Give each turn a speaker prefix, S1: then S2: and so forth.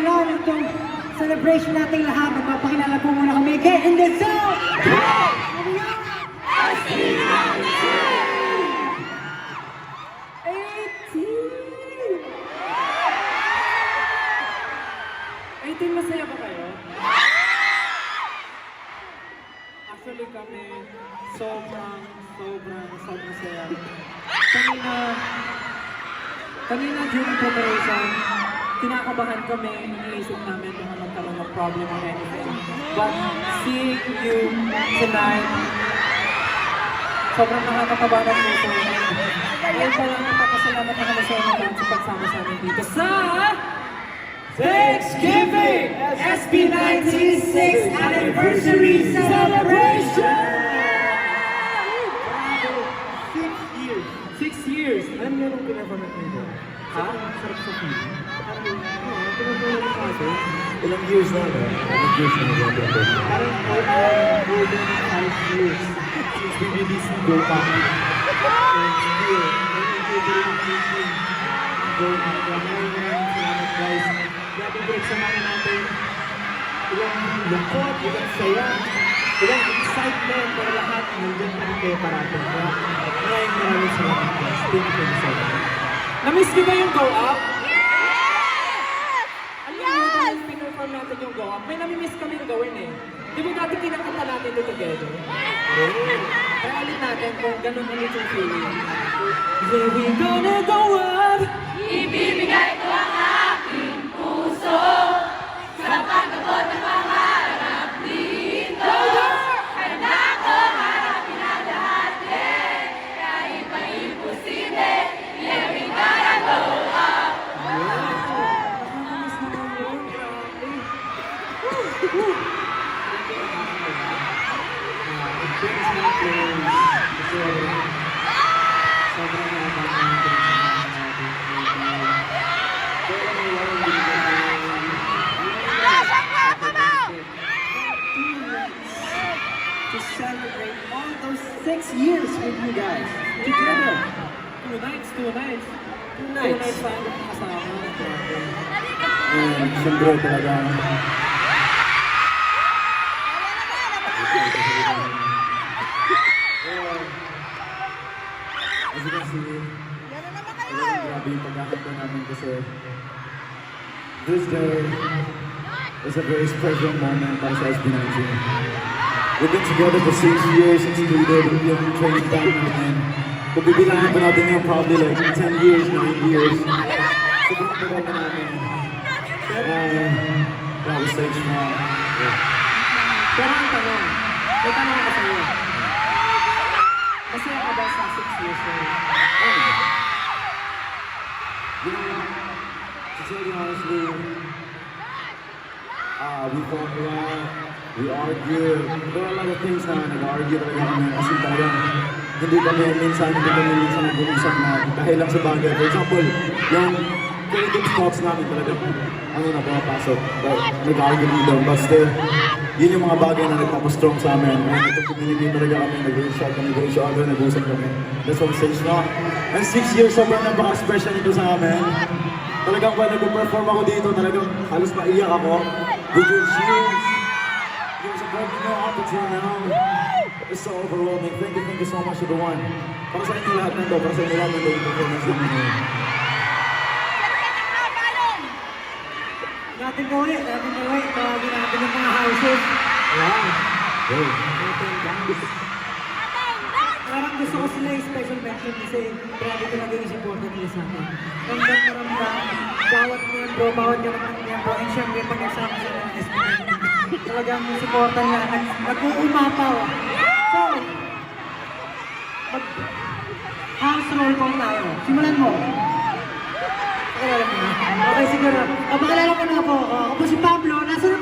S1: around itong celebration nating lahat. Magpapakilala po muna kami kay In The Zone!
S2: Masaya ba kayo? Actually kami, sobrang saya. Kanina during preparation, kinakabahan kami, iniisip namin kung magkaroon ng problem or anything. But seeing you tonight, sobrang nakakataba ng puso. Ngayon pa lang napapasalamat na kami sa inyo sa pagsama sa amin dito sa Thanksgiving SB96 Anniversary Celebration! 6 years!
S3: Alam niyo nung pinapanak nito?
S2: Ha?
S3: Sarap sa feeling. Pinapalala ko kasi. Ilang years na ba? Ilang years na ba? Parang more than 5 years since we released Go Up. And still, Go Up. Maraming salamat guys. Grabe pinagsamahan natin. Ilang lungkot, ilang saya, ilang excitement, pero lahat nandun pa rin kayo parating. Maraming salamat guys. Thank you so much.
S2: Na-miss niyo ba yung Go Up? Alam niyo ba yung pinperform natin yung Go Up? May nami-miss kami gawin eh. Di ba dati kinakanta natin ito together? Kaya ulit natin kung ganun ulit yung feeling. Where we gonna go up?
S4: Ibibigay ko ang aking puso sa pagkabot ng pangarap dito. Handa akong harapin ang lahat, kahit pa imposible. Yeah, we gotta go up.
S2: Nakakamiss naman yun.
S3: Sobrang nakakatawa ng
S1: To celebrate all those 6 years with you guys together.
S2: 2 nights. 2 nights.
S1: 2
S2: 2
S1: nights.
S2: nights tayo kasama.
S3: siyempre talaga. As you can see, talagang grabe yung pagkakanta namin kasi this day is a very special moment para sa SB19. We've been together for 6 years since we did yung training time natin. Kung bibilangin pa natin yung probably like 10 years, 9 years. Sobrang tagal na namin. Grabe stage na.
S2: Pero ang tanong, may tanong ako sa iyo. Masaya ka ba sa 6 years na yun?
S3: You know, to tell you honestly, we fought a lot, we argued. There are a lot of things na nag-argue talaga kami kasi talagang hindi kami minsan nag-uusap na dahil lang sa bagay. For example, yung creative thoughts namin talagang na pumapasok. Nag-argue dito, but still, yun yung mga bagay na nagpapastrong sa amin. Ito community talaga kami, nag-uusap kami, nag-uusap other, nag-uusap kami. That's what stage na. And 6 years, sobrang napaka-special nito sa amin. Talagang pag nag-perform ako dito, talagang halos maiyak ako. With your cheers, yung supporting nyo up until now. It's so overwhelming. Thank you so much everyone. Para sa inyo lahat nito, para sa inyo lahat nito yung performance namin ngayon.
S1: Natin po ulit. Tawagin natin yung mga houses.
S3: Wow. Hey.
S1: Parang gusto ko sila yung special mention kasi grabe talaga yung support nila sa atin. Ramdam na ramdam, bawat miyembro, and syempre pag nagsama sila ng SB, talagang yung supportan nila, nag-uumapaw. So, house roll call tayo. Simulan mo. Pakilala mo na. Okay, siguro. Pakilala mo na ako. Ako po si Pablo. Nasa na